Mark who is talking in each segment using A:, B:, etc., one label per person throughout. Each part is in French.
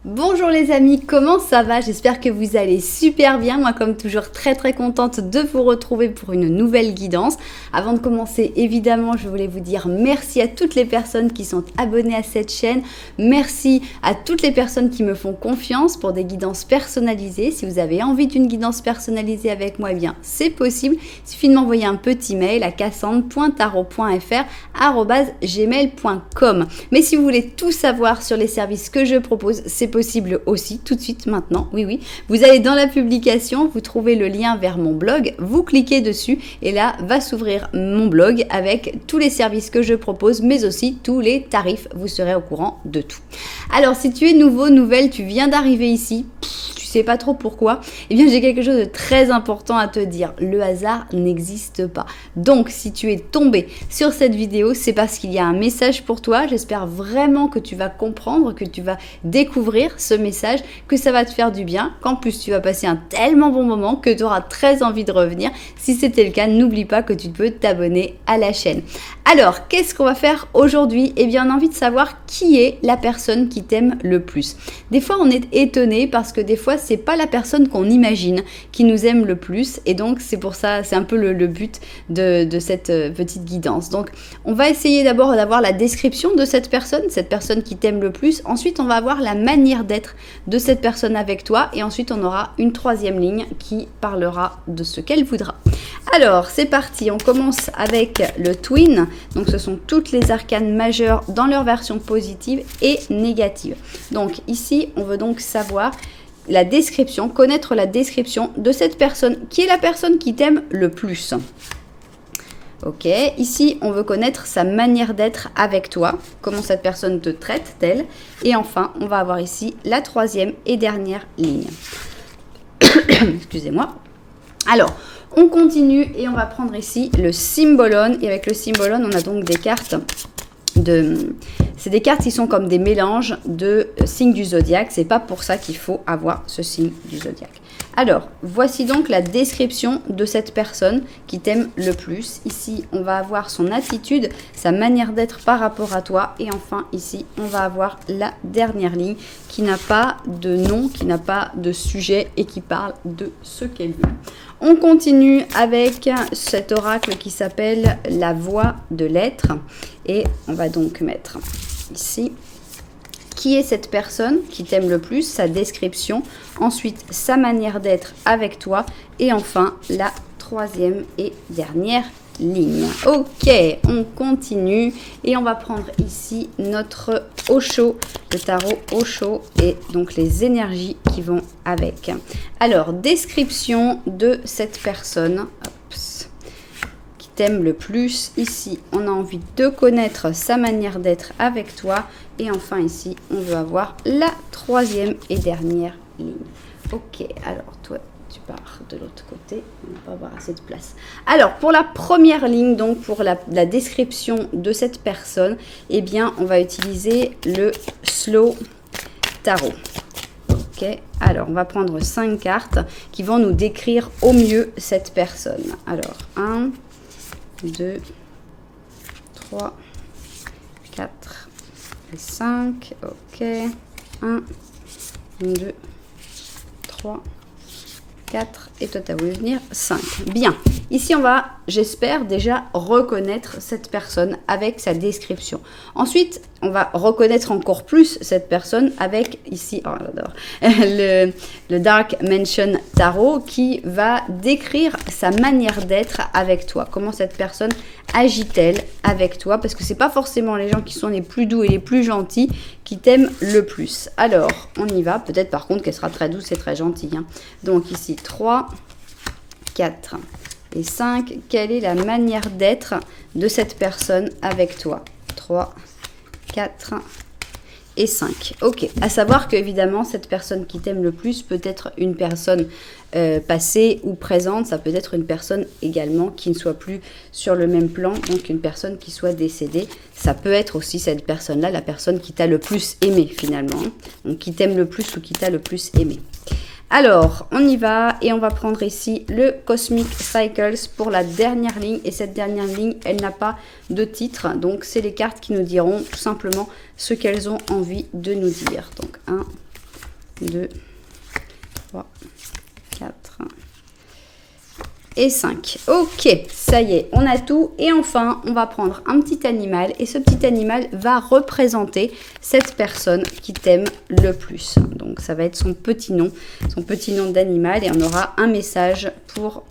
A: Bonjour les amis, comment ça va? J'espère que vous allez super bien. Moi comme toujours très contente de vous retrouver pour une nouvelle guidance. Avant de commencer, évidemment, je voulais vous dire merci à toutes les personnes qui sont abonnées à cette chaîne. Merci à toutes les personnes qui me font confiance pour des guidances personnalisées. Si vous avez envie d'une guidance personnalisée avec moi, eh bien c'est possible. Il suffit de m'envoyer un petit mail à cassandre.tarot.fr@gmail.com. Mais si vous voulez tout savoir sur les services que je propose, c'est possible aussi tout de suite maintenant, oui, vous allez dans la publication, vous trouvez le lien vers mon blog, vous cliquez dessus et là va s'ouvrir mon blog avec tous les services que je propose mais aussi tous les tarifs, vous serez au courant de tout. Alors si tu es nouveau, nouvelle, tu viens d'arriver ici, tu sais pas trop pourquoi, eh bien j'ai quelque chose de très important à te dire, le hasard n'existe pas. Donc si tu es tombé sur cette vidéo, c'est parce qu'il y a un message pour toi, j'espère vraiment que tu vas comprendre, que tu vas découvrir ce message, que ça va te faire du bien, qu'en plus tu vas passer un tellement bon moment que tu auras très envie de revenir. Si c'était le cas, n'oublie pas que tu peux t'abonner à la chaîne. Alors, qu'est-ce qu'on va faire aujourd'hui? Eh bien, on a envie de savoir qui est la personne qui t'aime le plus. Des fois, on est étonné parce que des fois, c'est pas la personne qu'on imagine qui nous aime le plus. Et donc, c'est pour ça, c'est un peu le but de cette petite guidance. Donc, on va essayer d'abord d'avoir la description de cette personne qui t'aime le plus. Ensuite, on va avoir la manière d'être de cette personne avec toi. Et ensuite, on aura une troisième ligne qui parlera de ce qu'elle voudra. Alors, c'est parti. On commence avec le Twin. Donc, ce sont toutes les arcanes majeures dans leur version positive et négative. Donc, ici, on veut donc savoir la description, connaître la description de cette personne qui est la personne qui t'aime le plus. Ok, ici, on veut connaître sa manière d'être avec toi, comment cette personne te traite-t-elle. Et enfin, on va avoir ici la troisième et dernière ligne. Excusez-moi. Alors, on continue et on va prendre ici le Symbolone. Et avec le Symbolone, on a donc des cartes c'est des cartes qui sont comme des mélanges de signes du zodiaque. C'est pas pour ça qu'il faut avoir ce signe du zodiaque. Alors, voici donc la description de cette personne qui t'aime le plus. Ici, on va avoir son attitude, sa manière d'être par rapport à toi. Et enfin, ici, on va avoir la dernière ligne qui n'a pas de nom, qui n'a pas de sujet et qui parle de ce qu'elle veut. On continue avec cet oracle qui s'appelle la voix de l'être. Et on va donc mettre ici qui est cette personne qui t'aime le plus, sa description, ensuite sa manière d'être avec toi et enfin la troisième et dernière ligne. Ok, on continue et on va prendre ici notre Osho, le tarot Osho et donc les énergies qui vont avec. Alors, description de cette personne. T'aime le plus. Ici, on a envie de connaître sa manière d'être avec toi. Et enfin, ici, on veut avoir la troisième et dernière ligne. Ok, alors toi, tu pars de l'autre côté. On va pas avoir assez de place. Alors, pour la première ligne, donc pour la description de cette personne, eh bien, on va utiliser le Slow Tarot. Ok, alors on va prendre 5 cartes qui vont nous décrire au mieux cette personne. Alors, 1, 2, 3, 4 et 5. Ok. 1, 2, 3, 4. Et toi, tu as voulu venir 5. Bien. Ici, on va, j'espère, déjà reconnaître cette personne avec sa description. Ensuite, on va reconnaître encore plus cette personne avec, ici, oh, j'adore, le Dark Mansion Tarot qui va décrire sa manière d'être avec toi. Comment cette personne agit-elle avec toi? Parce que c'est pas forcément les gens qui sont les plus doux et les plus gentils qui t'aiment le plus. Alors, on y va. Peut-être par contre qu'elle sera très douce et très gentille. Hein. Donc ici, 3, 4 et 5. Quelle est la manière d'être de cette personne avec toi? 3, 4 et 5. Ok, à savoir que évidemment cette personne qui t'aime le plus peut être une personne passée ou présente, ça peut être une personne également qui ne soit plus sur le même plan, donc une personne qui soit décédée. Ça peut être aussi cette personne-là, la personne qui t'a le plus aimé finalement, donc qui t'aime le plus ou qui t'a le plus aimé. Alors, on y va et on va prendre ici le Cosmic Cycles pour la dernière ligne. Et cette dernière ligne, elle n'a pas de titre. Donc, c'est les cartes qui nous diront tout simplement ce qu'elles ont envie de nous dire. Donc, 1, 2, 3, 4 et 5. Ok, ça y est, on a tout. Et enfin, on va prendre un petit animal. Et ce petit animal va représenter cette personne qui t'aime le plus. Donc, ça va être son petit nom d'animal. Et on aura un message pour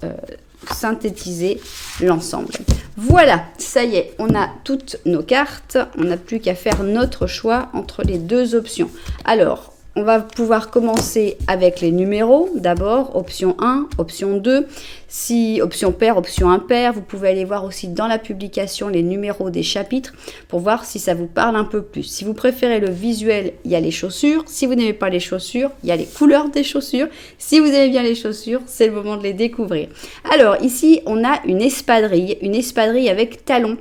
A: synthétiser l'ensemble. Voilà, ça y est, on a toutes nos cartes. On n'a plus qu'à faire notre choix entre les deux options. Alors, on va pouvoir commencer avec les numéros. D'abord, option 1, option 2, si option pair, option impair. Vous pouvez aller voir aussi dans la publication les numéros des chapitres pour voir si ça vous parle un peu plus. Si vous préférez le visuel, il y a les chaussures. Si vous n'aimez pas les chaussures, il y a les couleurs des chaussures. Si vous aimez bien les chaussures, c'est le moment de les découvrir. Alors ici, on a une espadrille avec talons,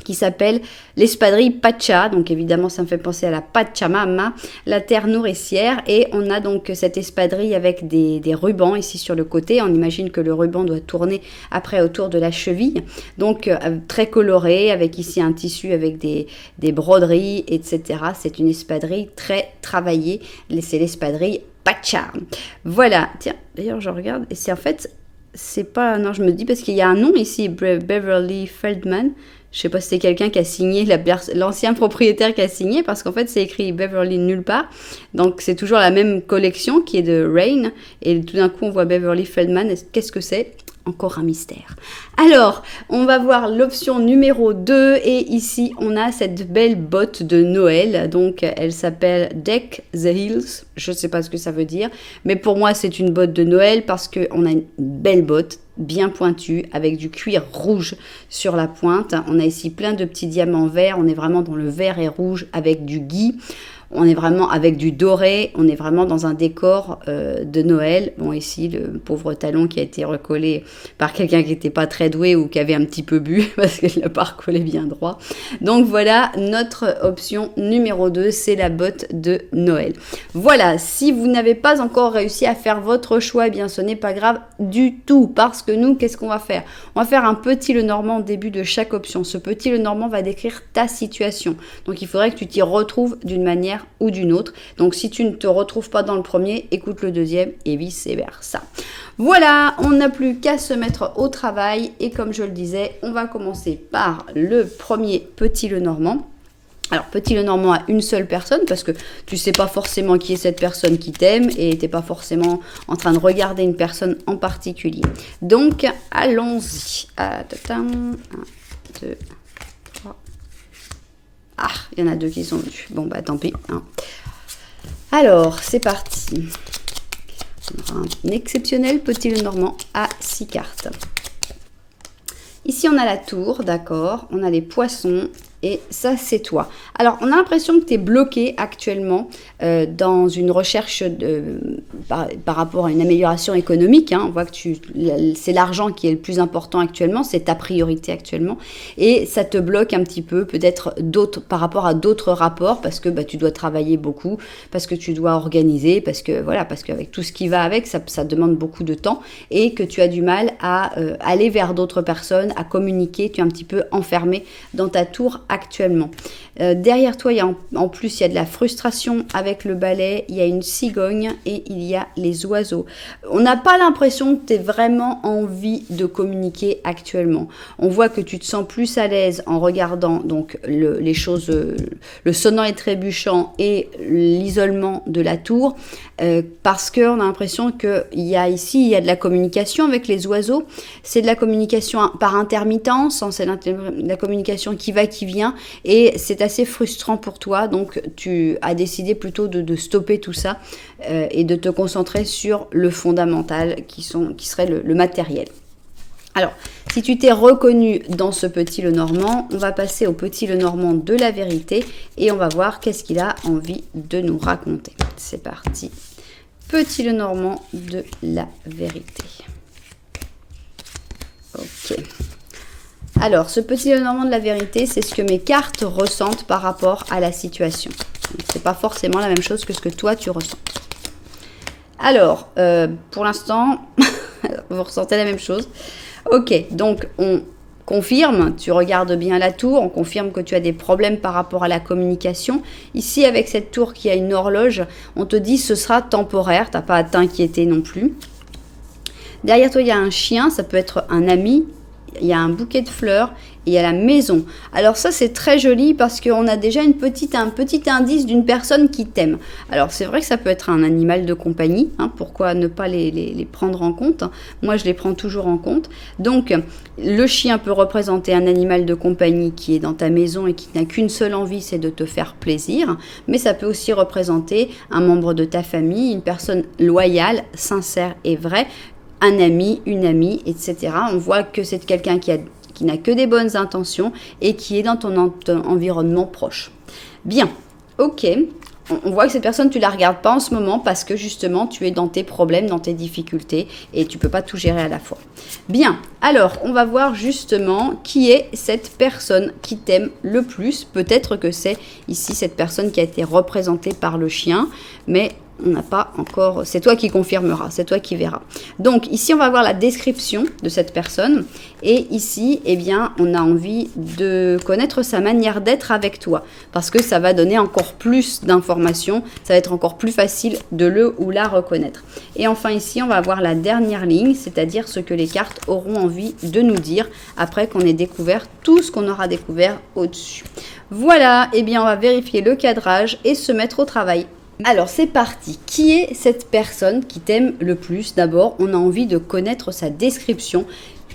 A: qui s'appelle l'espadrille Pacha. Donc évidemment, ça me fait penser à la Pachamama, la terre nourricière. Et on a donc cette espadrille avec des rubans ici sur le côté. On imagine que le ruban doit tourner après autour de la cheville. Donc très coloré, avec ici un tissu avec des broderies, etc. C'est une espadrille très travaillée. C'est l'espadrille Pacha. Voilà. Tiens, d'ailleurs, je regarde. Et c'est en fait, c'est pas... Non, je me dis parce qu'il y a un nom ici, Beverly Feldman. Je sais pas si c'est quelqu'un qui a signé, l'ancien propriétaire qui a signé, parce qu'en fait, c'est écrit Beverly nulle part. Donc, c'est toujours la même collection qui est de Rain. Et tout d'un coup, on voit Beverly Feldman. Qu'est-ce que c'est ? Encore un mystère. Alors, on va voir l'option numéro 2. Et ici, on a cette belle botte de Noël. Donc, elle s'appelle Deck the Hills. Je ne sais pas ce que ça veut dire. Mais pour moi, c'est une botte de Noël parce qu'on a une belle botte bien pointue avec du cuir rouge sur la pointe. On a ici plein de petits diamants verts. On est vraiment dans le vert et rouge avec du gui. On est vraiment avec du doré, on est vraiment dans un décor de Noël. Bon, ici, le pauvre talon qui a été recollé par quelqu'un qui n'était pas très doué ou qui avait un petit peu bu parce qu'il n'a pas recollé bien droit. Donc voilà, notre option numéro 2, c'est la botte de Noël. Voilà, si vous n'avez pas encore réussi à faire votre choix, eh bien ce n'est pas grave du tout parce que nous, qu'est-ce qu'on va faire ? On va faire un petit Lenormand au début de chaque option. Ce petit Lenormand va décrire ta situation. Donc il faudrait que tu t'y retrouves d'une manière ou d'une autre. Donc si tu ne te retrouves pas dans le premier, écoute le deuxième et vice versa. Voilà, on n'a plus qu'à se mettre au travail et comme je le disais, on va commencer par le premier petit Lenormand. Alors, petit Lenormand à une seule personne parce que tu sais pas forcément qui est cette personne qui t'aime et t'es pas forcément en train de regarder une personne en particulier. Donc, allons-y. 1, 2, 3. Ah, il y en a 2 qui sont venus. Bon, bah tant pis. Hein. Alors, c'est parti. On aura un exceptionnel petit Lenormand à 6 cartes. Ici, on a la tour, d'accord. On a les poissons. Et ça, c'est toi. Alors, on a l'impression que tu es bloqué actuellement dans une recherche par rapport à une amélioration économique. Hein. On voit que c'est l'argent qui est le plus important actuellement, c'est ta priorité actuellement. Et ça te bloque un petit peu peut-être par rapport à d'autres rapports parce que tu dois travailler beaucoup, parce que tu dois organiser, parce qu'avec tout ce qui va avec, ça demande beaucoup de temps et que tu as du mal à aller vers d'autres personnes, à communiquer. Tu es un petit peu enfermé dans ta tour actuellement. Derrière toi, en plus, il y a de la frustration avec le balai, il y a une cigogne et il y a les oiseaux. On n'a pas l'impression que tu aies vraiment envie de communiquer actuellement. On voit que tu te sens plus à l'aise en regardant donc les choses, le sonnant et trébuchant et l'isolement de la tour parce qu'on a l'impression qu'il y a ici, il y a de la communication avec les oiseaux. C'est de la communication par intermittence, c'est de la communication qui va, qui vient et c'est assez frustrant pour toi, donc tu as décidé plutôt de stopper tout ça et de te concentrer sur le fondamental qui serait le matériel. Alors, si tu t'es reconnu dans ce petit Lenormand, on va passer au petit Lenormand de la vérité et on va voir qu'est-ce qu'il a envie de nous raconter. C'est parti. Petit Lenormand de la vérité. Ok. Alors, ce petit Lenormand de la vérité, c'est ce que mes cartes ressentent par rapport à la situation. C'est pas forcément la même chose que ce que toi, tu ressens. Alors, pour l'instant, vous ressentez la même chose. Ok, donc on confirme, tu regardes bien la tour, on confirme que tu as des problèmes par rapport à la communication. Ici, avec cette tour qui a une horloge, on te dit ce sera temporaire, tu n'as pas à t'inquiéter non plus. Derrière toi, il y a un chien, ça peut être un ami, il y a un bouquet de fleurs et il y a la maison. Alors ça, c'est très joli parce qu'on a déjà un petit indice d'une personne qui t'aime. Alors c'est vrai que ça peut être un animal de compagnie, hein, pourquoi ne pas les prendre en compte? Moi, je les prends toujours en compte. Donc, le chien peut représenter un animal de compagnie qui est dans ta maison et qui n'a qu'une seule envie, c'est de te faire plaisir. Mais ça peut aussi représenter un membre de ta famille, une personne loyale, sincère et vraie, un ami, une amie, etc. On voit que c'est quelqu'un qui n'a que des bonnes intentions et qui est dans ton environnement proche. Bien, ok. On voit que cette personne, tu ne la regardes pas en ce moment parce que justement, tu es dans tes problèmes, dans tes difficultés et tu ne peux pas tout gérer à la fois. Bien, alors, on va voir justement qui est cette personne qui t'aime le plus. Peut-être que c'est ici cette personne qui a été représentée par le chien, mais on n'a pas encore, c'est toi qui confirmeras, c'est toi qui verras. Donc ici on va voir la description de cette personne et ici eh bien on a envie de connaître sa manière d'être avec toi parce que ça va donner encore plus d'informations, ça va être encore plus facile de le ou la reconnaître. Et enfin ici on va voir la dernière ligne, c'est-à-dire ce que les cartes auront envie de nous dire après qu'on ait découvert tout ce qu'on aura découvert au-dessus. Voilà, eh bien on va vérifier le cadrage et se mettre au travail. Alors c'est parti, qui est cette personne qui t'aime le plus? D'abord, on a envie de connaître sa description.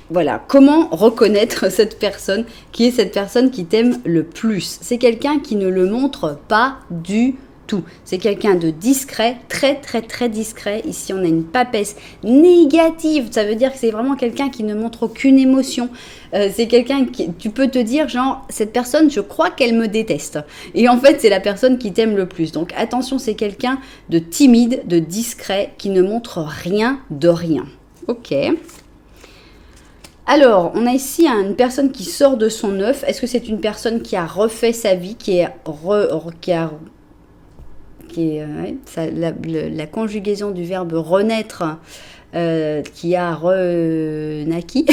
A: Voilà, comment reconnaître cette personne? Qui est cette personne qui t'aime le plus? C'est quelqu'un qui ne le montre pas du tout. C'est quelqu'un de discret, très discret. Ici, on a une papesse négative. Ça veut dire que c'est vraiment quelqu'un qui ne montre aucune émotion. C'est quelqu'un qui, tu peux te dire, genre, cette personne, je crois qu'elle me déteste. Et en fait, c'est la personne qui t'aime le plus. Donc, attention, c'est quelqu'un de timide, de discret, qui ne montre rien de rien. Ok. Alors, on a ici une personne qui sort de son œuf. Est-ce que c'est une personne qui a refait sa vie, la conjugaison du verbe renaître, qui a renaquis,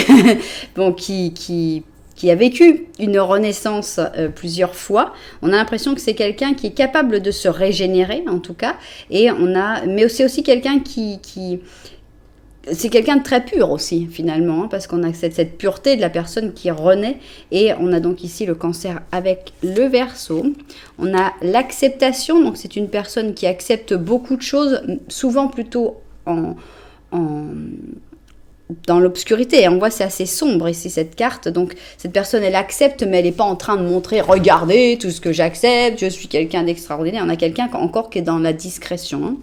A: bon, qui a vécu une renaissance plusieurs fois. On a l'impression que c'est quelqu'un qui est capable de se régénérer, en tout cas, mais c'est aussi quelqu'un c'est quelqu'un de très pur aussi, finalement, hein, parce qu'on a cette pureté de la personne qui renaît. Et on a donc ici le Cancer avec le Verseau. On a l'acceptation, donc c'est une personne qui accepte beaucoup de choses, souvent plutôt dans l'obscurité. On voit c'est assez sombre ici cette carte. Donc cette personne, elle accepte, mais elle n'est pas en train de montrer, regardez tout ce que j'accepte, je suis quelqu'un d'extraordinaire. On a quelqu'un encore qui est dans la discrétion, hein.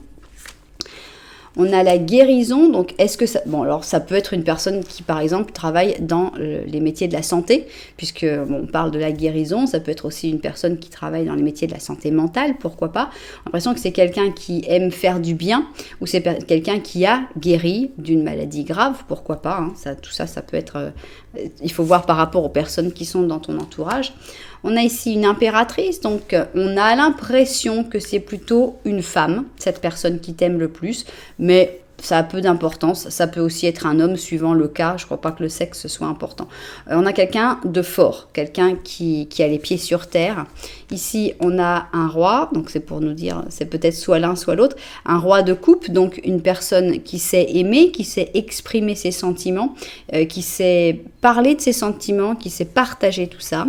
A: On a la guérison, donc est-ce que ça... Bon, alors ça peut être une personne qui, par exemple, travaille dans les métiers de la santé, puisque on parle de la guérison, ça peut être aussi une personne qui travaille dans les métiers de la santé mentale, pourquoi pas. On a l'impression que c'est quelqu'un qui aime faire du bien, ou c'est quelqu'un qui a guéri d'une maladie grave, pourquoi pas, hein. Tout ça, ça peut être... il faut voir par rapport aux personnes qui sont dans ton entourage. On a ici une impératrice, donc on a l'impression que c'est plutôt une femme, cette personne qui t'aime le plus, mais ça a peu d'importance. Ça peut aussi être un homme suivant le cas, je ne crois pas que le sexe soit important. On a quelqu'un de fort, quelqu'un qui a les pieds sur terre. Ici, on a un roi, donc c'est pour nous dire, c'est peut-être soit l'un, soit l'autre. Un roi de coupe, donc une personne qui sait aimer, qui sait exprimer ses sentiments, qui sait parler de ses sentiments, qui sait partager tout ça.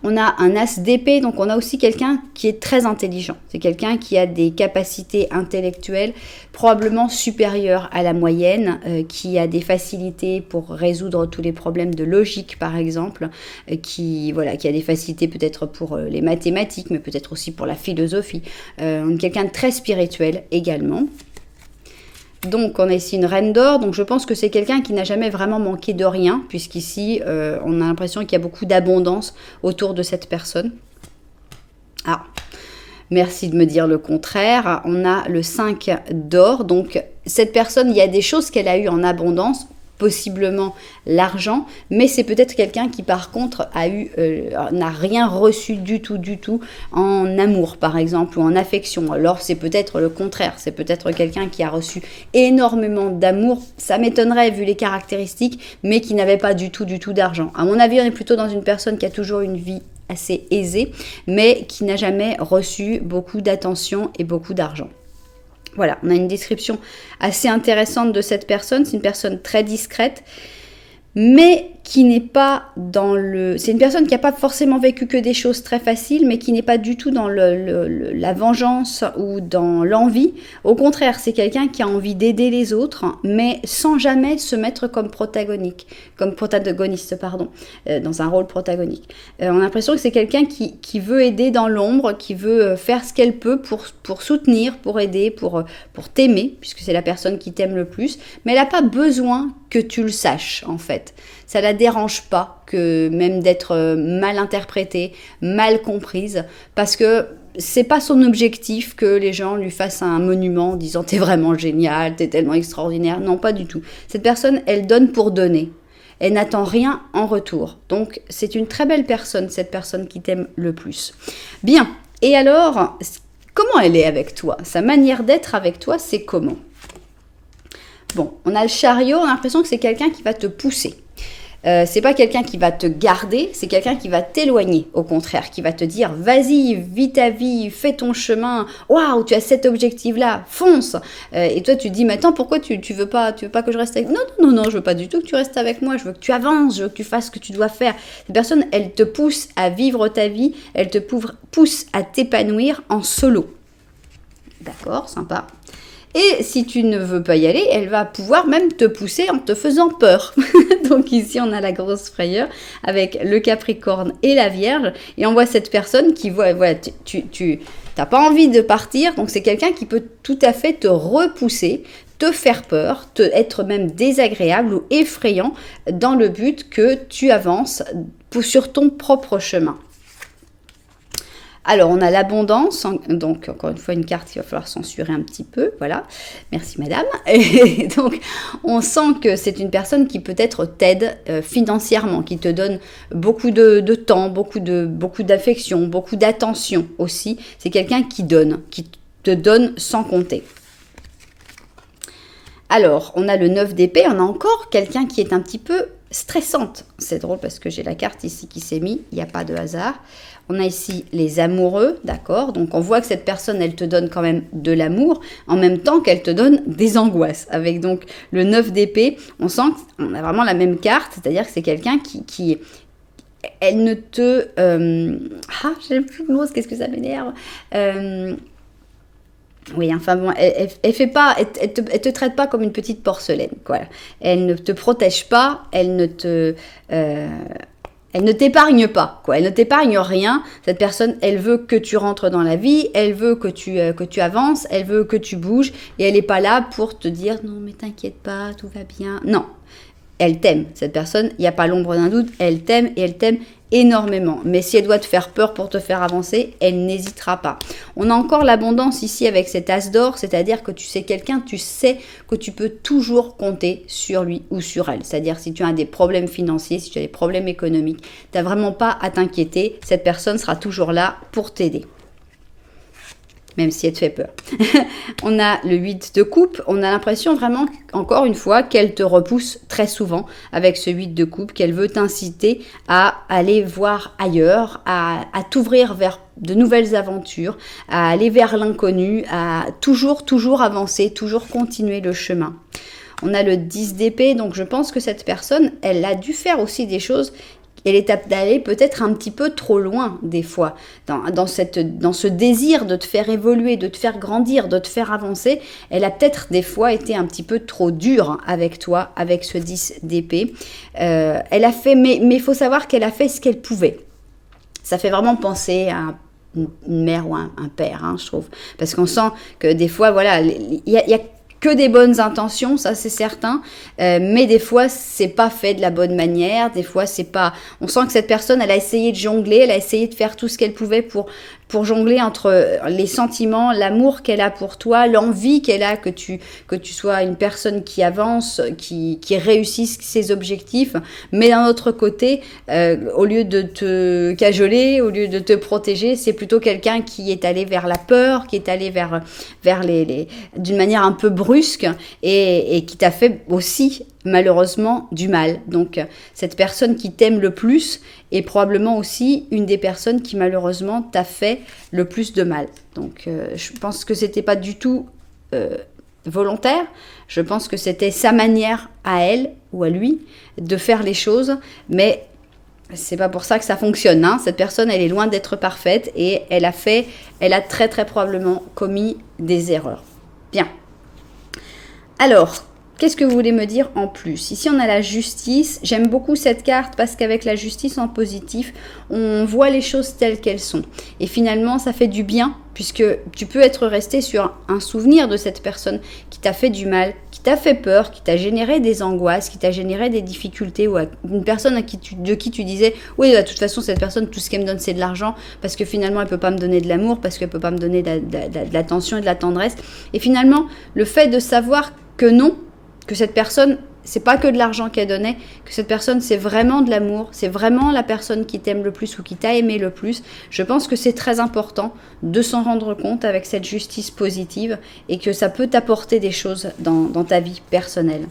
A: On a un as d'épée, donc on a aussi quelqu'un qui est très intelligent. C'est quelqu'un qui a des capacités intellectuelles probablement supérieures à la moyenne, qui a des facilités pour résoudre tous les problèmes de logique par exemple, qui a des facilités peut-être pour les mathématiques, mais peut-être aussi pour la philosophie. Quelqu'un de très spirituel également. Donc on a ici une reine d'or, donc je pense que c'est quelqu'un qui n'a jamais vraiment manqué de rien, puisqu'ici on a l'impression qu'il y a beaucoup d'abondance autour de cette personne. Ah, merci de me dire le contraire. On a le 5 d'or, donc cette personne, il y a des choses qu'elle a eues en abondance, possiblement l'argent, mais c'est peut-être quelqu'un qui par contre n'a rien reçu du tout en amour par exemple ou en affection. Alors c'est peut-être le contraire, c'est peut-être quelqu'un qui a reçu énormément d'amour, ça m'étonnerait vu les caractéristiques, mais qui n'avait pas du tout d'argent. À mon avis, on est plutôt dans une personne qui a toujours une vie assez aisée, mais qui n'a jamais reçu beaucoup d'attention et beaucoup d'argent. Voilà, on a une description assez intéressante de cette personne. C'est une personne très discrète, mais qui n'est pas dans le... C'est une personne qui n'a pas forcément vécu que des choses très faciles, mais qui n'est pas du tout dans la vengeance ou dans l'envie. Au contraire, c'est quelqu'un qui a envie d'aider les autres, mais sans jamais se mettre comme protagoniste, dans un rôle protagonique. On a l'impression que c'est quelqu'un qui veut aider dans l'ombre, qui veut faire ce qu'elle peut pour soutenir, pour aider, pour t'aimer, puisque c'est la personne qui t'aime le plus, mais elle n'a pas besoin que tu le saches, en fait. Ça la dérange pas que même d'être mal interprétée, mal comprise, parce que c'est pas son objectif que les gens lui fassent un monument en disant t'es vraiment génial, t'es tellement extraordinaire. Non, pas du tout. Cette personne, elle donne pour donner. Elle n'attend rien en retour. Donc c'est une très belle personne, cette personne qui t'aime le plus. Bien. Et alors, comment elle est avec toi? Sa manière d'être avec toi, c'est comment? Bon, on a le chariot, on a l'impression que c'est quelqu'un qui va te pousser. C'est pas quelqu'un qui va te garder, c'est quelqu'un qui va t'éloigner, au contraire, qui va te dire vas-y, vis ta vie, fais ton chemin, waouh, tu as cet objectif-là, fonce. Et toi tu te dis mais attends, pourquoi tu veux pas que je reste avec non, je veux pas du tout que tu restes avec moi, je veux que tu avances, je veux que tu fasses ce que tu dois faire. Cette personne, elle te pousse à vivre ta vie, elle te pousse à t'épanouir en solo. D'accord, sympa. Et si tu ne veux pas y aller, elle va pouvoir même te pousser en te faisant peur. Donc ici, on a la grosse frayeur avec le Capricorne et la Vierge. Et on voit cette personne qui voit, voilà, tu n'as pas envie de partir. Donc c'est quelqu'un qui peut tout à fait te repousser, te faire peur, être même désagréable ou effrayant dans le but que tu avances sur ton propre chemin. Alors, on a l'abondance, donc encore une fois une carte qu'il va falloir censurer un petit peu, voilà, merci madame. Et donc, on sent que c'est une personne qui peut-être t'aide financièrement, qui te donne beaucoup de temps, beaucoup d'affection, beaucoup d'attention aussi. C'est quelqu'un qui te donne sans compter. Alors, on a le 9 d'épée, on a encore quelqu'un qui est un petit peu stressante. C'est drôle parce que j'ai la carte ici qui s'est mise, il n'y a pas de hasard. On a ici les amoureux, d'accord? Donc on voit que cette personne, elle te donne quand même de l'amour, en même temps qu'elle te donne des angoisses. Avec donc le 9 d'épée, on sent qu'on a vraiment la même carte, c'est-à-dire que c'est quelqu'un qui elle ne te... j'ai plus de mots, qu'est-ce que ça m'énerve oui, enfin bon, elle fait pas, elle te traite pas comme une petite porcelaine, quoi. Elle ne te protège pas, elle ne t'épargne pas, quoi. Elle ne t'épargne rien. Cette personne, elle veut que tu rentres dans la vie, elle veut que tu avances, elle veut que tu bouges, et elle n'est pas là pour te dire non mais t'inquiète pas, tout va bien. Non, elle t'aime. Cette personne, il n'y a pas l'ombre d'un doute, elle t'aime et elle t'aime énormément. Mais si elle doit te faire peur pour te faire avancer, elle n'hésitera pas. On a encore l'abondance ici avec cet as d'or, c'est-à-dire que tu sais quelqu'un, tu sais que tu peux toujours compter sur lui ou sur elle. C'est-à-dire si tu as des problèmes financiers, si tu as des problèmes économiques, tu n'as vraiment pas à t'inquiéter. Cette personne sera toujours là pour t'aider. Même si elle te fait peur. On a le 8 de coupe. On a l'impression vraiment, encore une fois, qu'elle te repousse très souvent avec ce 8 de coupe, qu'elle veut t'inciter à aller voir ailleurs, à t'ouvrir vers de nouvelles aventures, à aller vers l'inconnu, à toujours avancer, toujours continuer le chemin. On a le 10 d'épée, donc je pense que cette personne, elle a dû faire aussi des choses. Elle est d'aller peut-être un petit peu trop loin des fois, dans ce désir de te faire évoluer, de te faire grandir, de te faire avancer. Elle a peut-être des fois été un petit peu trop dure avec toi, avec ce 10 d'épée. Elle a fait, mais il faut savoir qu'elle a fait ce qu'elle pouvait. Ça fait vraiment penser à une mère ou un père, hein, je trouve. Parce qu'on sent que des fois, voilà, il y a que des bonnes intentions, ça c'est certain, mais des fois c'est pas fait de la bonne manière, des fois c'est pas... On sent que cette personne, elle a essayé de jongler, elle a essayé de faire tout ce qu'elle pouvait pour pour jongler entre les sentiments, l'amour qu'elle a pour toi, l'envie qu'elle a que tu sois une personne qui avance, qui réussisse ses objectifs, mais d'un autre côté, au lieu de te cajoler, au lieu de te protéger, c'est plutôt quelqu'un qui est allé vers la peur, qui est allé vers d'une manière un peu brusque et qui t'a fait aussi malheureusement du mal. Donc cette personne qui t'aime le plus est probablement aussi une des personnes qui malheureusement t'a fait le plus de mal. Donc je pense que c'était pas du tout volontaire. Je pense que c'était sa manière à elle ou à lui de faire les choses, mais c'est pas pour ça que ça fonctionne, hein. Cette personne, elle est loin d'être parfaite et elle a très très probablement commis des erreurs. Bien. Alors, qu'est-ce que vous voulez me dire en plus? Ici, on a la justice. J'aime beaucoup cette carte parce qu'avec la justice en positif, on voit les choses telles qu'elles sont. Et finalement, ça fait du bien puisque tu peux être resté sur un souvenir de cette personne qui t'a fait du mal, qui t'a fait peur, qui t'a généré des angoisses, qui t'a généré des difficultés, ou une personne de qui tu disais « Oui, de toute façon, cette personne, tout ce qu'elle me donne, c'est de l'argent parce que finalement, elle ne peut pas me donner de l'amour, parce qu'elle ne peut pas me donner de l'attention et de la tendresse. » Et finalement, le fait de savoir que non, que cette personne, c'est pas que de l'argent qu'elle donnait, que cette personne, c'est vraiment de l'amour, c'est vraiment la personne qui t'aime le plus ou qui t'a aimé le plus. Je pense que c'est très important de s'en rendre compte avec cette justice positive et que ça peut t'apporter des choses dans ta vie personnelle.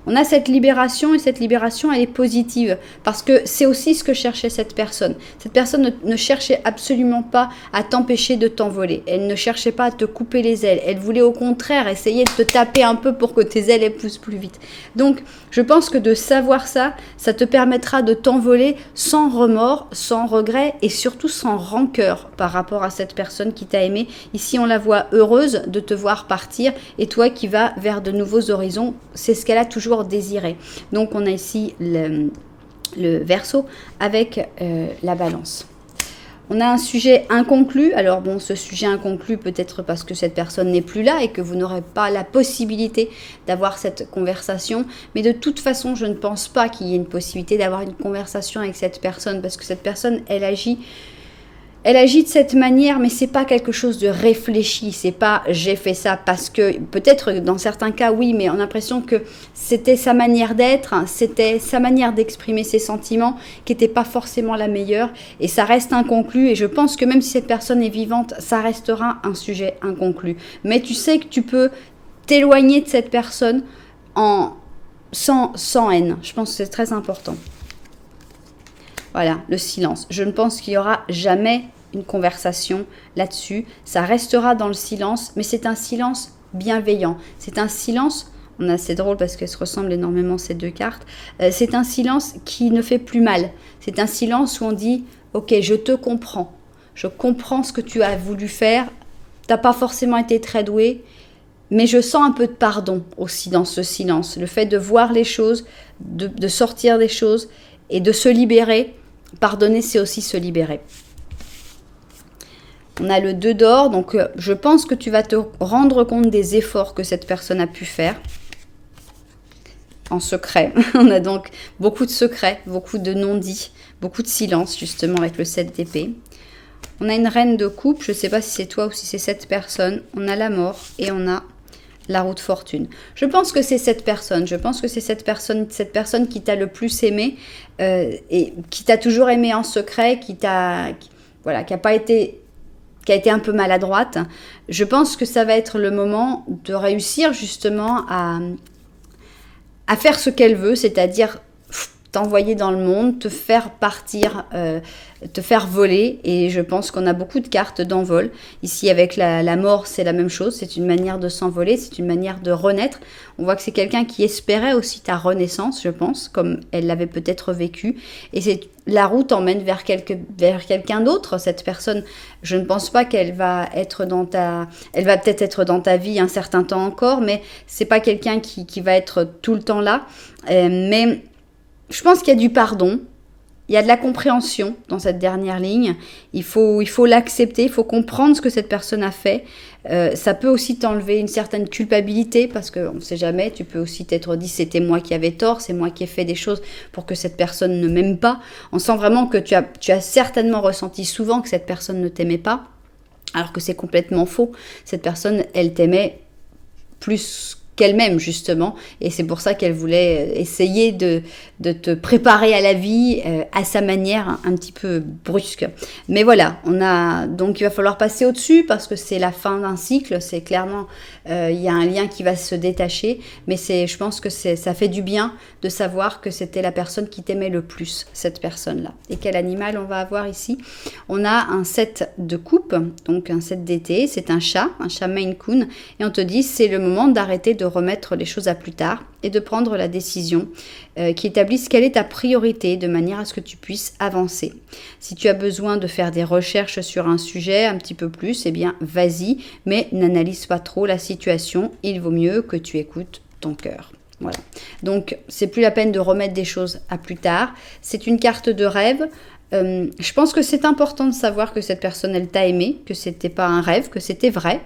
A: On a cette libération et cette libération, elle est positive parce que c'est aussi ce que cherchait cette personne. Cette personne ne cherchait absolument pas à t'empêcher de t'envoler. Elle ne cherchait pas à te couper les ailes. Elle voulait au contraire essayer de te taper un peu pour que tes ailes poussent plus vite. Donc, je pense que de savoir ça, ça te permettra de t'envoler sans remords, sans regret et surtout sans rancœur par rapport à cette personne qui t'a aimé. Ici, on la voit heureuse de te voir partir et toi qui vas vers de nouveaux horizons. C'est ce qu'elle a toujours désiré. Donc on a ici le Verseau avec la Balance. On a un sujet inconclu. Alors bon, ce sujet inconclu peut-être parce que cette personne n'est plus là et que vous n'aurez pas la possibilité d'avoir cette conversation. Mais de toute façon, je ne pense pas qu'il y ait une possibilité d'avoir une conversation avec cette personne parce que cette personne, elle agit de cette manière, mais c'est pas quelque chose de réfléchi. C'est pas j'ai fait ça parce que, peut-être dans certains cas oui, mais on a l'impression que c'était sa manière d'être, c'était sa manière d'exprimer ses sentiments qui n'était pas forcément la meilleure et ça reste inconclu. Et je pense que même si cette personne est vivante, ça restera un sujet inconclu. Mais tu sais que tu peux t'éloigner de cette personne sans haine. Je pense que c'est très important. Voilà, le silence. Je ne pense qu'il y aura jamais une conversation là-dessus. Ça restera dans le silence, mais c'est un silence bienveillant. C'est un silence, c'est drôle parce qu'elles se ressemblent énormément ces deux cartes, c'est un silence qui ne fait plus mal. C'est un silence où on dit « Ok, je te comprends. Je comprends ce que tu as voulu faire. Tu n'as pas forcément été très doué, mais je sens un peu de pardon aussi dans ce silence. Le fait de voir les choses, de sortir des choses et de se libérer. Pardonner, c'est aussi se libérer. » On a le 2 d'or, donc je pense que tu vas te rendre compte des efforts que cette personne a pu faire en secret. On a donc beaucoup de secrets, beaucoup de non-dits, beaucoup de silence justement avec le 7 d'épée. On a une reine de coupe, je ne sais pas si c'est toi ou si c'est cette personne. On a la mort et on a la roue de fortune. Je pense que c'est cette personne. Je pense que c'est cette personne qui t'a le plus aimé et qui t'a toujours aimé en secret, qui a été un peu maladroite. Je pense que ça va être le moment de réussir justement à faire ce qu'elle veut, c'est-à-dire t'envoyer dans le monde, te faire partir, te faire voler. Et je pense qu'on a beaucoup de cartes d'envol. Ici, avec la mort, c'est la même chose. C'est une manière de s'envoler, c'est une manière de renaître. On voit que c'est quelqu'un qui espérait aussi ta renaissance, je pense, comme elle l'avait peut-être vécu. Et la route emmène vers quelqu'un d'autre. Cette personne, je ne pense pas qu'elle va être elle va peut-être être dans ta vie un certain temps encore, mais c'est pas quelqu'un qui va être tout le temps là. Mais je pense qu'il y a du pardon, il y a de la compréhension dans cette dernière ligne. Il faut l'accepter, il faut comprendre ce que cette personne a fait. Ça peut aussi t'enlever une certaine culpabilité parce qu'on ne sait jamais, tu peux aussi t'être dit c'était moi qui avais tort, c'est moi qui ai fait des choses pour que cette personne ne m'aime pas. On sent vraiment que tu as certainement ressenti souvent que cette personne ne t'aimait pas. Alors que c'est complètement faux. Cette personne, elle t'aimait plus qu'elle-même justement, et c'est pour ça qu'elle voulait essayer de te préparer à la vie à sa manière un petit peu brusque. Mais voilà, donc il va falloir passer au-dessus parce que c'est la fin d'un cycle, c'est clairement, il y a un lien qui va se détacher, mais je pense que ça fait du bien de savoir que c'était la personne qui t'aimait le plus, cette personne-là. Et quel animal on va avoir ici? On a un set de coupe, donc un set d'été, c'est un chat Maine Coon, et on te dit c'est le moment d'arrêter de remettre les choses à plus tard et de prendre la décision qui établisse quelle est ta priorité de manière à ce que tu puisses avancer. Si tu as besoin de faire des recherches sur un sujet un petit peu plus, eh bien vas-y, mais n'analyse pas trop la situation, il vaut mieux que tu écoutes ton cœur. Voilà. Donc c'est plus la peine de remettre des choses à plus tard, c'est une carte de rêve. Je pense que c'est important de savoir que cette personne, elle t'a aimé, que c'était pas un rêve, que c'était vrai.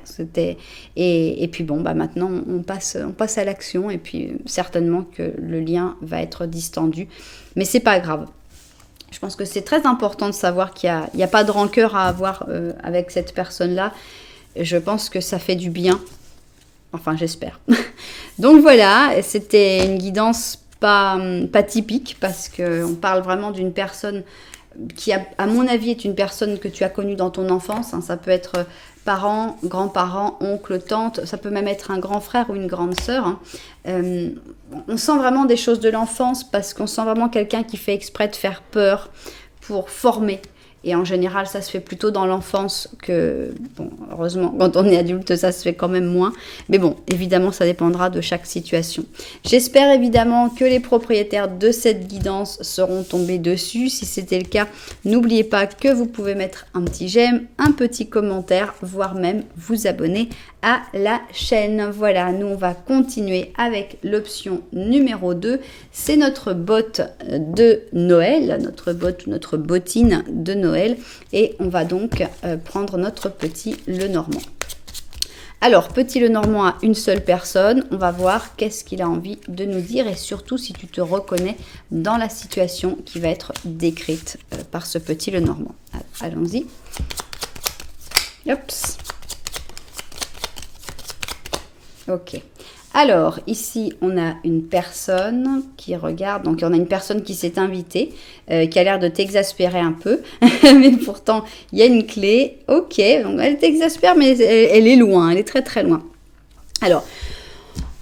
A: Et puis bon, bah maintenant, on passe à l'action et puis certainement que le lien va être distendu. Mais c'est pas grave. Je pense que c'est très important de savoir qu'il n'y a pas de rancœur à avoir avec cette personne-là. Je pense que ça fait du bien. Enfin, j'espère. Donc voilà, c'était une guidance pas typique parce qu'on parle vraiment d'une personne qui, à mon avis, est une personne que tu as connue dans ton enfance. Ça peut être parents, grands-parents, oncles, tantes. Ça peut même être un grand frère ou une grande sœur. On sent vraiment des choses de l'enfance parce qu'on sent vraiment quelqu'un qui fait exprès de faire peur pour former. Et en général, ça se fait plutôt dans l'enfance que, bon, heureusement, quand on est adulte, ça se fait quand même moins. Mais bon, évidemment, ça dépendra de chaque situation. J'espère évidemment que les propriétaires de cette guidance seront tombés dessus. Si c'était le cas, n'oubliez pas que vous pouvez mettre un petit j'aime, un petit commentaire, voire même vous abonner à la chaîne. Voilà, nous on va continuer avec l'option numéro 2. C'est notre botte de Noël, notre bottine de Noël. Et on va donc prendre notre petit Lenormand. Alors, petit Lenormand à une seule personne, on va voir qu'est-ce qu'il a envie de nous dire et surtout si tu te reconnais dans la situation qui va être décrite par ce petit Lenormand. Allons-y. Oups. Ok. Alors, ici, on a une personne qui regarde. Donc, on a une personne qui s'est invitée, qui a l'air de t'exaspérer un peu. Mais pourtant, il y a une clé. Ok, donc elle t'exaspère, mais elle est loin. Elle est très, très loin. Alors,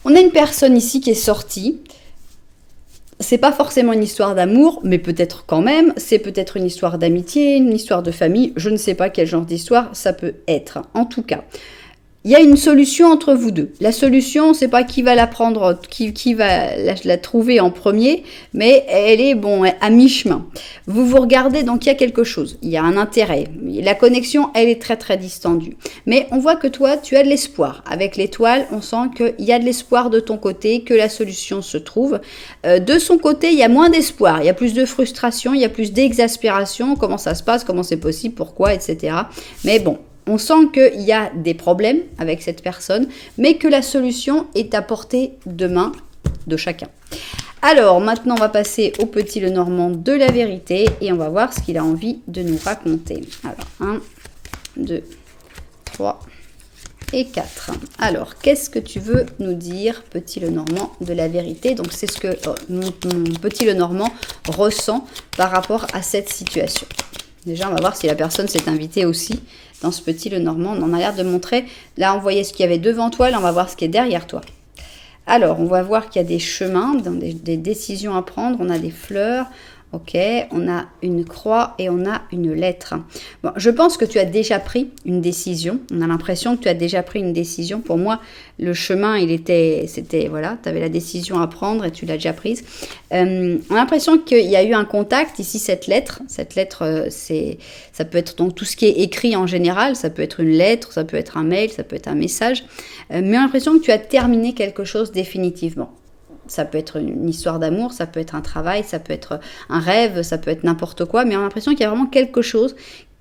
A: on a une personne ici qui est sortie. C'est pas forcément une histoire d'amour, mais peut-être quand même. C'est peut-être une histoire d'amitié, une histoire de famille. Je ne sais pas quel genre d'histoire ça peut être. En tout cas, il y a une solution entre vous deux. La solution, c'est pas qui va la prendre, qui va la trouver en premier, mais elle est à mi-chemin. Vous vous regardez, donc il y a quelque chose, il y a un intérêt. La connexion, elle est très très distendue. Mais on voit que toi, tu as de l'espoir. Avec l'étoile, on sent qu'il y a de l'espoir de ton côté, que la solution se trouve. De son côté, il y a moins d'espoir, il y a plus de frustration, il y a plus d'exaspération. Comment ça se passe, comment c'est possible, pourquoi, etc. Mais bon. On sent qu'il y a des problèmes avec cette personne, mais que la solution est à portée de main de chacun. Alors, maintenant, on va passer au petit Lenormand de la vérité et on va voir ce qu'il a envie de nous raconter. Alors, 1, 2, 3 et 4. Alors, qu'est-ce que tu veux nous dire, petit Lenormand de la vérité? Donc, c'est ce que mon petit Lenormand ressent par rapport à cette situation. Déjà, on va voir si la personne s'est invitée aussi dans ce petit Lenormand. On en a l'air de montrer. Là, on voyait ce qu'il y avait devant toi. Là, on va voir ce qui est derrière toi. Alors, on va voir qu'il y a des chemins, des décisions à prendre. On a des fleurs. Ok, on a une croix et on a une lettre. Bon, je pense que tu as déjà pris une décision. On a l'impression que tu as déjà pris une décision. Pour moi, le chemin, c'était, voilà, tu avais la décision à prendre et tu l'as déjà prise. On a l'impression qu'il y a eu un contact. Ici, cette lettre, ça peut être donc tout ce qui est écrit en général. Ça peut être une lettre, ça peut être un mail, ça peut être un message. Mais on a l'impression que tu as terminé quelque chose définitivement. Ça peut être une histoire d'amour, ça peut être un travail, ça peut être un rêve, ça peut être n'importe quoi, mais on a l'impression qu'il y a vraiment quelque chose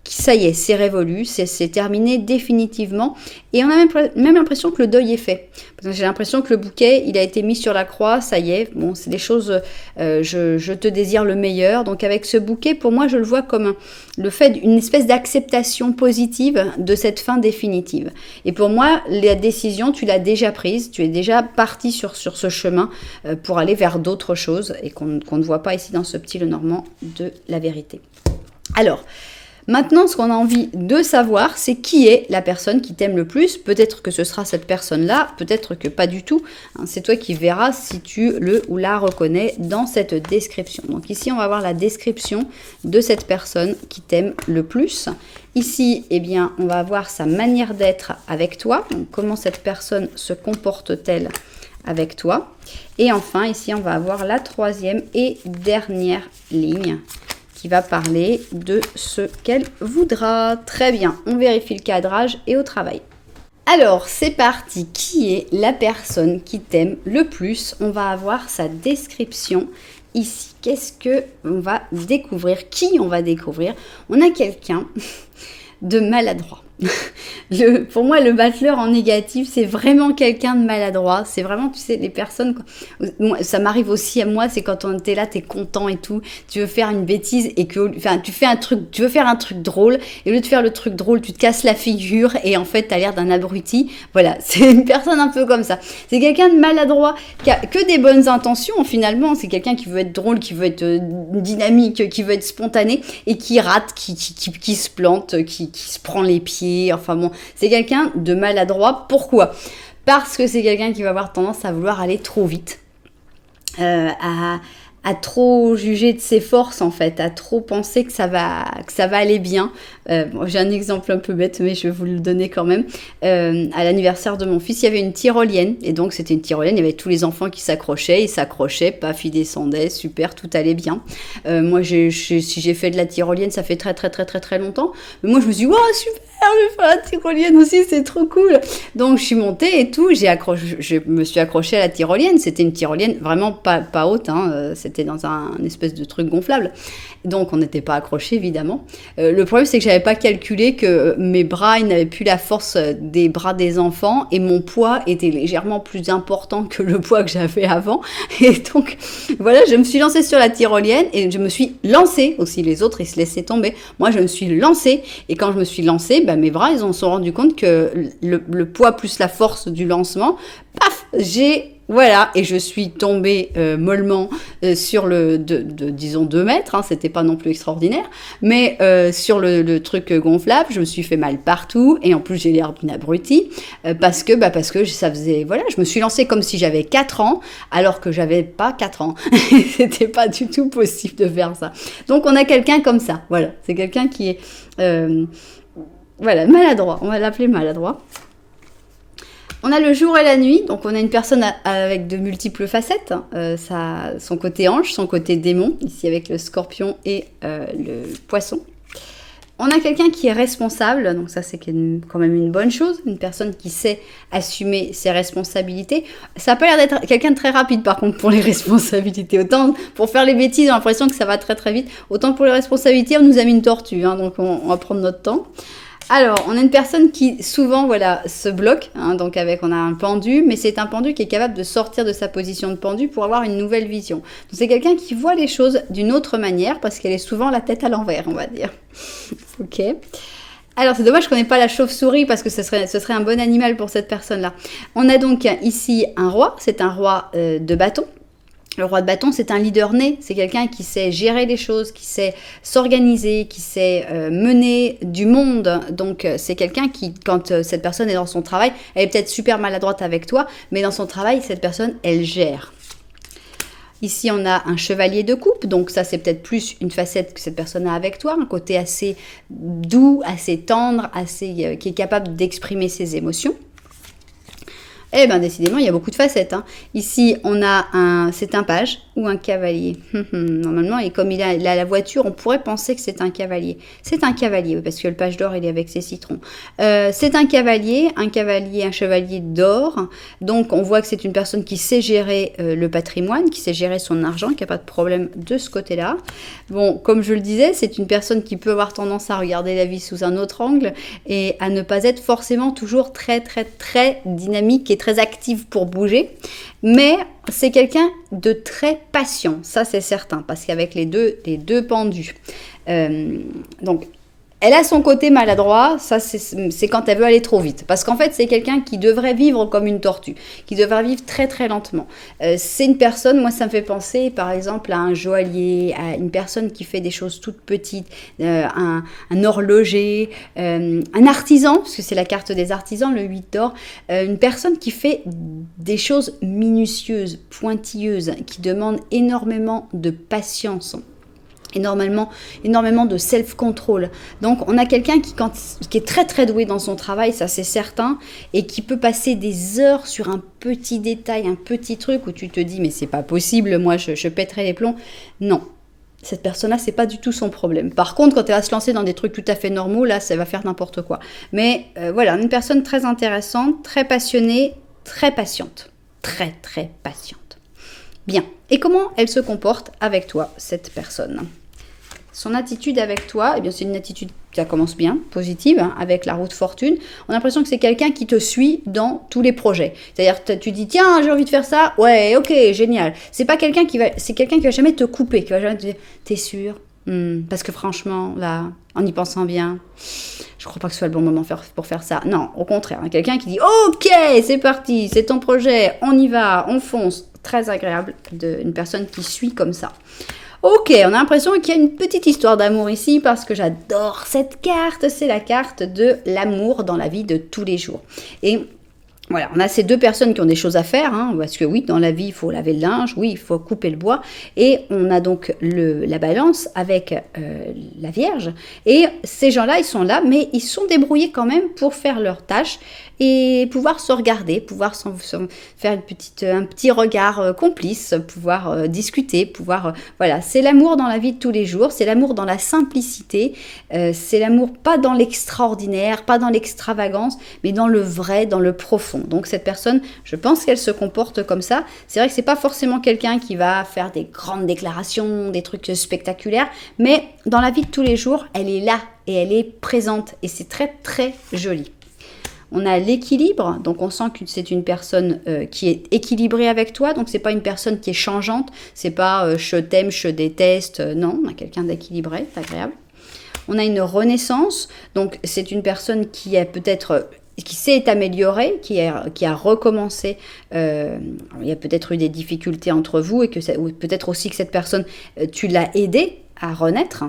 A: ça y est, c'est révolu, c'est terminé définitivement. Et on a même l'impression que le deuil est fait. J'ai l'impression que le bouquet, il a été mis sur la croix, ça y est. Bon, c'est des choses, je te désire le meilleur. Donc avec ce bouquet, pour moi, je le vois comme le fait d'une espèce d'acceptation positive de cette fin définitive. Et pour moi, la décision, tu l'as déjà prise, tu es déjà parti sur ce chemin pour aller vers d'autres choses et qu'on ne voit pas ici dans ce petit Lenormand de la vérité. Alors, maintenant, ce qu'on a envie de savoir, c'est qui est la personne qui t'aime le plus. Peut-être que ce sera cette personne-là, peut-être que pas du tout. C'est toi qui verras si tu le ou la reconnais dans cette description. Donc ici, on va voir la description de cette personne qui t'aime le plus. Ici, eh bien, on va voir sa manière d'être avec toi. Donc, comment cette personne se comporte-t-elle avec toi. Et enfin, ici, on va avoir la troisième et dernière ligne qui va parler de ce qu'elle voudra. Très bien, on vérifie le cadrage et au travail. Alors, c'est parti. Qui est la personne qui t'aime le plus? On va avoir sa description ici. Qu'est-ce qu'on va découvrir? Qui on va découvrir? On a quelqu'un de maladroit. Pour moi, le battleur en négatif, c'est vraiment quelqu'un de maladroit. C'est vraiment, tu sais, les personnes... Ça m'arrive aussi à moi, c'est quand on était là, t'es content et tout. Tu veux faire une bêtise et que... Enfin, tu veux faire un truc drôle. Et au lieu de faire le truc drôle, tu te casses la figure et en fait, t'as l'air d'un abruti. Voilà, c'est une personne un peu comme ça. C'est quelqu'un de maladroit qui a que des bonnes intentions, finalement. C'est quelqu'un qui veut être drôle, qui veut être dynamique, qui veut être spontané et qui rate, qui se plante, qui se prend les pieds. Enfin bon, c'est quelqu'un de maladroit. Pourquoi? Parce que c'est quelqu'un qui va avoir tendance à vouloir aller trop vite, à trop juger de ses forces en fait, à trop penser que ça va aller bien. J'ai un exemple un peu bête, mais je vais vous le donner quand même. À l'anniversaire de mon fils, il y avait une tyrolienne, et donc c'était une tyrolienne, il y avait tous les enfants qui s'accrochaient, ils s'accrochaient, paf, ils descendaient, super, tout allait bien. Moi, si j'ai fait de la tyrolienne, ça fait très longtemps, mais moi je me suis dit, wow, super, je vais faire la tyrolienne aussi, c'est trop cool. Donc je suis montée et tout, je me suis accrochée à la tyrolienne, c'était une tyrolienne vraiment pas haute, hein, c'était dans un espèce de truc gonflable, donc on n'était pas accrochés évidemment. Le problème c'est que j'avais pas calculé que mes bras, ils n'avaient plus la force des bras des enfants et mon poids était légèrement plus important que le poids que j'avais avant, et donc voilà, je me suis lancée sur la tyrolienne et je me suis lancée aussi, les autres ils se laissaient tomber, moi je me suis lancée, et quand je me suis lancée, mes bras ils en sont rendus compte que le poids plus la force du lancement, paf, voilà, et je suis tombée mollement sur disons 2 mètres, hein, c'était pas non plus extraordinaire, mais sur le truc gonflable, je me suis fait mal partout, et en plus j'ai l'air d'une abrutie, parce que ça faisait, voilà, je me suis lancée comme si j'avais 4 ans, alors que j'avais pas 4 ans, c'était pas du tout possible de faire ça. Donc on a quelqu'un comme ça, voilà, c'est quelqu'un qui est... voilà, maladroit, on va l'appeler maladroit. On a le jour et la nuit, donc on a une personne avec de multiples facettes, son côté ange, son côté démon, ici avec le scorpion et le poisson. On a quelqu'un qui est responsable, donc ça c'est quand même une bonne chose, une personne qui sait assumer ses responsabilités. Ça n'a pas l'air d'être quelqu'un de très rapide par contre pour les responsabilités. Autant pour faire les bêtises, on a l'impression que ça va très vite, autant pour les responsabilités on nous a mis une tortue, hein, donc on va prendre notre temps. Alors, on a une personne qui souvent, voilà, se bloque, hein, donc on a un pendu, mais c'est un pendu qui est capable de sortir de sa position de pendu pour avoir une nouvelle vision. Donc c'est quelqu'un qui voit les choses d'une autre manière, parce qu'elle est souvent la tête à l'envers, on va dire. Ok. Alors, c'est dommage qu'on n'ait pas la chauve-souris, parce que ce serait un bon animal pour cette personne-là. On a donc ici un roi, c'est un roi de bâton. Le roi de bâton, c'est un leader né, c'est quelqu'un qui sait gérer les choses, qui sait s'organiser, qui sait mener du monde. Donc c'est quelqu'un qui, quand cette personne est dans son travail, elle est peut-être super maladroite avec toi, mais dans son travail, cette personne, elle gère. Ici, on a un chevalier de coupe, donc ça, c'est peut-être plus une facette que cette personne a avec toi, un côté assez doux, assez tendre, qui est capable d'exprimer ses émotions. Eh bien, décidément, il y a beaucoup de facettes. Hein. Ici, on a c'est un page ou un cavalier. Normalement, et comme il a la voiture, on pourrait penser que c'est un cavalier. C'est un cavalier, parce que le page d'or, il est avec ses citrons. C'est un chevalier d'or. Donc, on voit que c'est une personne qui sait gérer le patrimoine, qui sait gérer son argent, qui n'a pas de problème de ce côté-là. Bon, comme je le disais, c'est une personne qui peut avoir tendance à regarder la vie sous un autre angle et à ne pas être forcément toujours très, très, très dynamique et très active pour bouger. Mais c'est quelqu'un de très patient, ça c'est certain, parce qu'avec les deux pendus. Donc, elle a son côté maladroit, ça c'est quand elle veut aller trop vite. Parce qu'en fait, c'est quelqu'un qui devrait vivre comme une tortue, qui devrait vivre très très lentement. C'est une personne, moi ça me fait penser par exemple à un joaillier, à une personne qui fait des choses toutes petites, un horloger, un artisan, parce que c'est la carte des artisans, le 8 d'or, une personne qui fait des choses minutieuses, pointilleuses, qui demande énormément de patience. Énormément de self-control. Donc, on a quelqu'un qui est très très doué dans son travail, ça c'est certain, et qui peut passer des heures sur un petit détail, un petit truc où tu te dis, mais c'est pas possible, moi je pèterai les plombs. Non, cette personne-là, c'est pas du tout son problème. Par contre, quand elle va se lancer dans des trucs tout à fait normaux, là, ça va faire n'importe quoi. Mais voilà, une personne très intéressante, très passionnée, très patiente. Très très patiente. Bien. Et comment elle se comporte avec toi, cette personne ? Son attitude avec toi, eh bien, c'est une attitude, ça commence bien, positive, hein, avec la roue de fortune. On a l'impression que c'est quelqu'un qui te suit dans tous les projets. C'est-à-dire, tu dis, tiens, j'ai envie de faire ça, ouais, ok, génial. C'est quelqu'un qui va jamais te couper, qui va jamais te dire, t'es sûr ? Parce que franchement, là, en y pensant bien, je crois pas que ce soit le bon moment pour faire ça. Non, au contraire, hein, quelqu'un qui dit, ok, c'est parti, c'est ton projet, on y va, on fonce. Très agréable, une personne qui suit comme ça. Ok, on a l'impression qu'il y a une petite histoire d'amour ici parce que j'adore cette carte. C'est la carte de l'amour dans la vie de tous les jours. Et voilà, on a ces deux personnes qui ont des choses à faire, hein, parce que oui, dans la vie, il faut laver le linge, oui, il faut couper le bois. Et on a donc la balance avec la Vierge. Et ces gens-là, ils sont là, mais ils sont débrouillés quand même pour faire leurs tâches et pouvoir se regarder, pouvoir faire un petit regard complice, pouvoir discuter, voilà, c'est l'amour dans la vie de tous les jours, c'est l'amour dans la simplicité, c'est l'amour pas dans l'extraordinaire, pas dans l'extravagance, mais dans le vrai, dans le profond. Donc cette personne, je pense qu'elle se comporte comme ça. C'est vrai que c'est pas forcément quelqu'un qui va faire des grandes déclarations, des trucs spectaculaires, mais dans la vie de tous les jours, elle est là et elle est présente et c'est très très joli. On a l'équilibre, donc on sent que c'est une personne qui est équilibrée avec toi, donc c'est pas une personne qui est changeante, c'est pas je t'aime, je déteste, non, on a quelqu'un d'équilibré, c'est agréable. On a une renaissance, donc c'est une personne qui s'est améliorée, qui a recommencé. Il y a peut-être eu des difficultés entre vous ou peut-être aussi que cette personne, tu l'as aidée à renaître.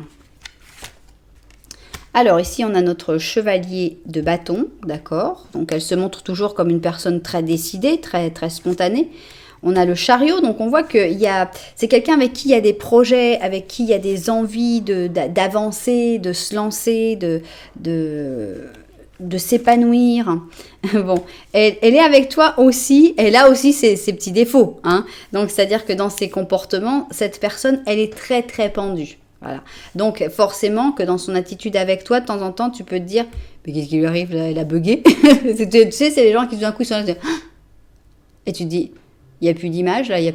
A: Alors ici, on a notre chevalier de bâton, d'accord. Donc elle se montre toujours comme une personne très décidée, très, très spontanée. On a le chariot, donc on voit que c'est quelqu'un avec qui il y a des projets, avec qui il y a des envies d'avancer, de se lancer, de s'épanouir. Bon, elle est avec toi aussi, elle a aussi ses petits défauts, hein. Donc c'est-à-dire que dans ses comportements, cette personne, elle est très très pendue. Voilà. Donc forcément que dans son attitude avec toi, de temps en temps, tu peux te dire, mais qu'est-ce qui lui arrive là, elle a bugué. Tu sais, c'est les gens qui tout d'un coup sont là, et tu te dis, il n'y a plus d'image, là, il n'y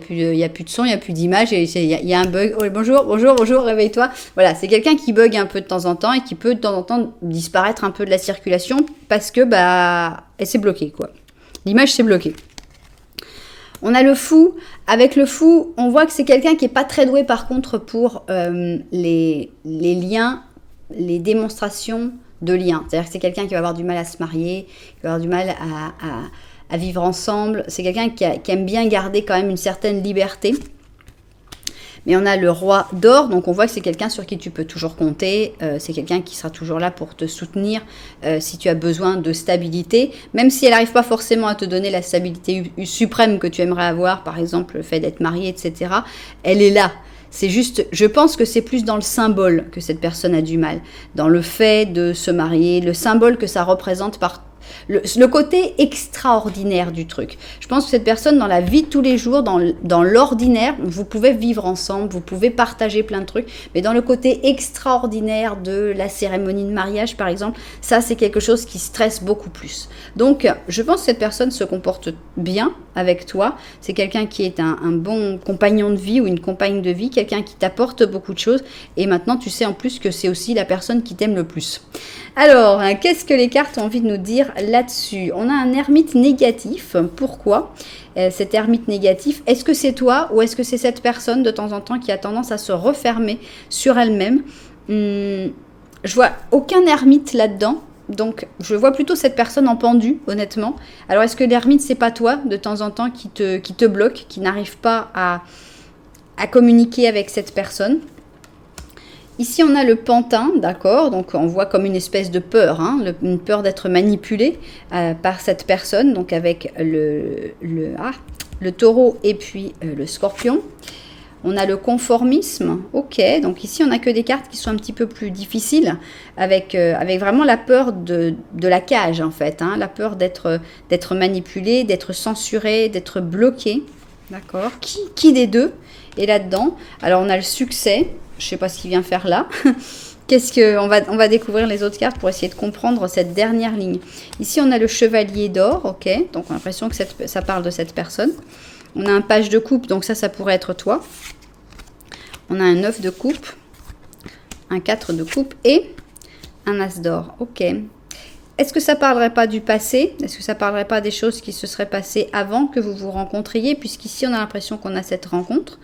A: a plus de son, il n'y a plus d'image, et il y a un bug. Oh, bonjour, réveille-toi. Voilà, c'est quelqu'un qui bug un peu de temps en temps et qui peut de temps en temps disparaître un peu de la circulation parce que elle s'est bloquée, quoi. L'image s'est bloquée. On a le fou. Avec le fou, on voit que c'est quelqu'un qui n'est pas très doué par contre pour les liens, les démonstrations de liens. C'est-à-dire que c'est quelqu'un qui va avoir du mal à se marier, qui va avoir du mal à vivre ensemble. C'est quelqu'un qui aime bien garder quand même une certaine liberté. Mais on a le roi d'or, donc on voit que c'est quelqu'un sur qui tu peux toujours compter, c'est quelqu'un qui sera toujours là pour te soutenir si tu as besoin de stabilité, même si elle n'arrive pas forcément à te donner la stabilité suprême que tu aimerais avoir, par exemple le fait d'être marié, etc. Elle est là. C'est juste, je pense que c'est plus dans le symbole que cette personne a du mal, dans le fait de se marier, le symbole que ça représente le côté extraordinaire du truc. Je pense que cette personne, dans la vie de tous les jours, dans l'ordinaire, vous pouvez vivre ensemble, vous pouvez partager plein de trucs, mais dans le côté extraordinaire de la cérémonie de mariage, par exemple, ça, c'est quelque chose qui stresse beaucoup plus. Donc, je pense que cette personne se comporte bien avec toi. C'est quelqu'un qui est un bon compagnon de vie ou une compagne de vie, quelqu'un qui t'apporte beaucoup de choses. Et maintenant, tu sais en plus que c'est aussi la personne qui t'aime le plus. Alors, qu'est-ce que les cartes ont envie de nous dire là-dessus? On a un ermite négatif. Pourquoi cet ermite négatif? Est-ce que c'est toi ou est-ce que c'est cette personne de temps en temps qui a tendance à se refermer sur elle-même? Je vois aucun ermite là-dedans. Donc, je vois plutôt cette personne en pendu, honnêtement. Alors, est-ce que l'ermite, c'est pas toi, de temps en temps, qui te bloque, qui n'arrive pas à communiquer avec cette personne? Ici, on a le pantin, d'accord? Donc, on voit comme une espèce de peur, hein, une peur d'être manipulé par cette personne, donc avec le taureau et puis le scorpion. On a le conformisme, ok, donc ici on n'a que des cartes qui sont un petit peu plus difficiles, avec vraiment la peur de la cage en fait, hein, la peur d'être manipulé, d'être censuré, d'être bloqué, d'accord? Qui des deux est là-dedans? Alors on a le succès, je ne sais pas ce qu'il vient faire là. On va découvrir les autres cartes pour essayer de comprendre cette dernière ligne. Ici on a le chevalier d'or, ok, donc on a l'impression que ça parle de cette personne. On a un page de coupe, donc ça pourrait être toi. On a un 9 de coupe, un 4 de coupe et un as d'or. Ok. Est-ce que ça parlerait pas du passé? Est-ce que ça parlerait pas des choses qui se seraient passées avant que vous vous rencontriez? Puisqu'ici, on a l'impression qu'on a cette rencontre.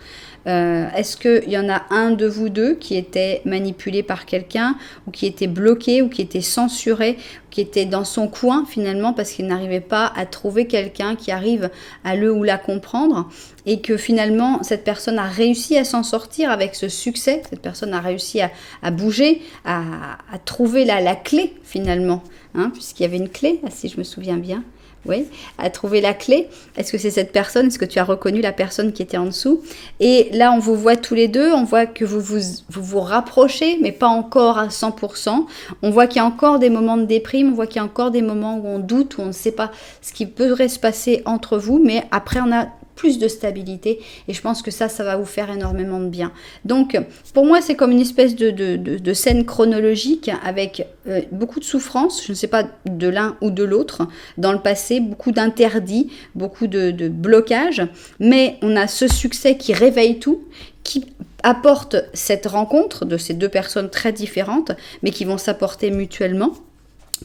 A: Est-ce qu'il y en a un de vous deux qui était manipulé par quelqu'un ou qui était bloqué ou qui était censuré, qui était dans son coin finalement parce qu'il n'arrivait pas à trouver quelqu'un qui arrive à le ou la comprendre et que finalement cette personne a réussi à s'en sortir avec ce succès, cette personne a réussi à bouger, à trouver la clé finalement, hein, puisqu'il y avait une clé, si je me souviens bien. Oui, à trouver la clé. Est-ce que c'est cette personne? Est-ce que tu as reconnu la personne qui était en dessous? Et là, on vous voit tous les deux. On voit que vous rapprochez, mais pas encore à 100%. On voit qu'il y a encore des moments de déprime. On voit qu'il y a encore des moments où on doute, où on ne sait pas ce qui pourrait se passer entre vous. Mais après, on a plus de stabilité et je pense que ça va vous faire énormément de bien. Donc pour moi c'est comme une espèce de scène chronologique avec beaucoup de souffrance, je ne sais pas de l'un ou de l'autre dans le passé, beaucoup d'interdits, beaucoup de blocages, mais on a ce succès qui réveille tout, qui apporte cette rencontre de ces deux personnes très différentes mais qui vont s'apporter mutuellement,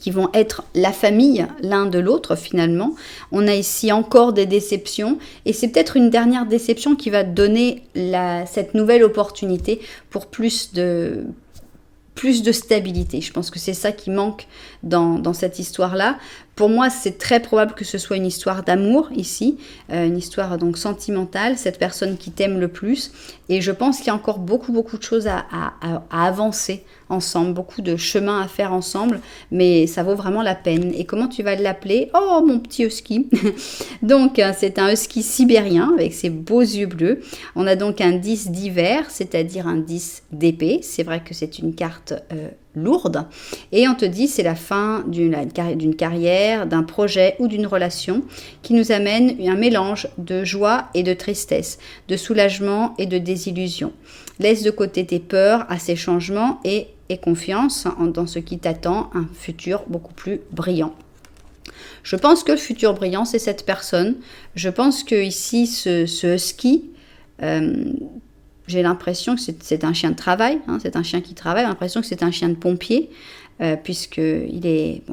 A: qui vont être la famille l'un de l'autre finalement. On a ici encore des déceptions et c'est peut-être une dernière déception qui va donner cette nouvelle opportunité pour plus de stabilité. Je pense que c'est ça qui manque dans cette histoire-là. Pour moi, c'est très probable que ce soit une histoire d'amour ici, une histoire donc sentimentale, cette personne qui t'aime le plus. Et je pense qu'il y a encore beaucoup de choses à avancer ensemble, beaucoup de chemin à faire ensemble, mais ça vaut vraiment la peine. Et comment tu vas l'appeler? Oh, mon petit husky. Donc, c'est un husky sibérien avec ses beaux yeux bleus. On a donc un 10 d'hiver, c'est-à-dire un 10 d'épée. C'est vrai que c'est une carte lourde. Et on te dit c'est la fin d'une carrière, d'un projet ou d'une relation qui nous amène un mélange de joie et de tristesse, de soulagement et de désillusion. Laisse de côté tes peurs à ces changements et confiance dans ce qui t'attend, un futur beaucoup plus brillant. Je pense que le futur brillant, c'est cette personne. Je pense que ici, ce husky, j'ai l'impression que c'est un chien de travail, hein, c'est un chien qui travaille, j'ai l'impression que c'est un chien de pompier, puisqu'il est,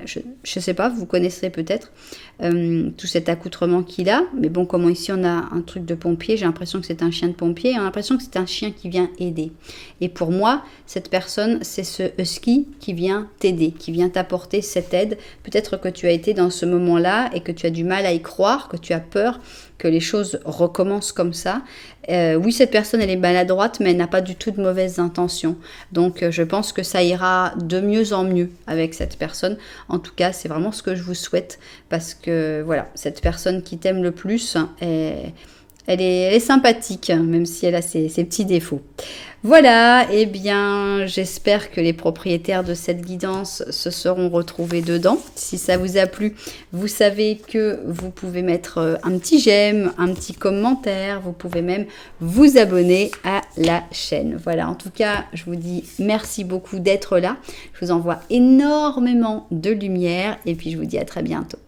A: je ne sais pas, vous connaisserez peut-être tout cet accoutrement qu'il a, mais bon, comme ici on a un truc de pompier, j'ai l'impression que c'est un chien de pompier, j'ai l'impression que c'est un chien qui vient aider. Et pour moi, cette personne, c'est ce husky qui vient t'aider, qui vient t'apporter cette aide. Peut-être que tu as été dans ce moment-là et que tu as du mal à y croire, que tu as peur que les choses recommencent comme ça. Oui, cette personne, elle est maladroite, mais elle n'a pas du tout de mauvaises intentions. Donc, je pense que ça ira de mieux en mieux avec cette personne. En tout cas, c'est vraiment ce que je vous souhaite parce que, voilà, cette personne qui t'aime le plus Elle est sympathique, même si elle a ses petits défauts. Voilà, eh bien, j'espère que les propriétaires de cette guidance se seront retrouvés dedans. Si ça vous a plu, vous savez que vous pouvez mettre un petit j'aime, un petit commentaire. Vous pouvez même vous abonner à la chaîne. Voilà, en tout cas, je vous dis merci beaucoup d'être là. Je vous envoie énormément de lumière et puis je vous dis à très bientôt.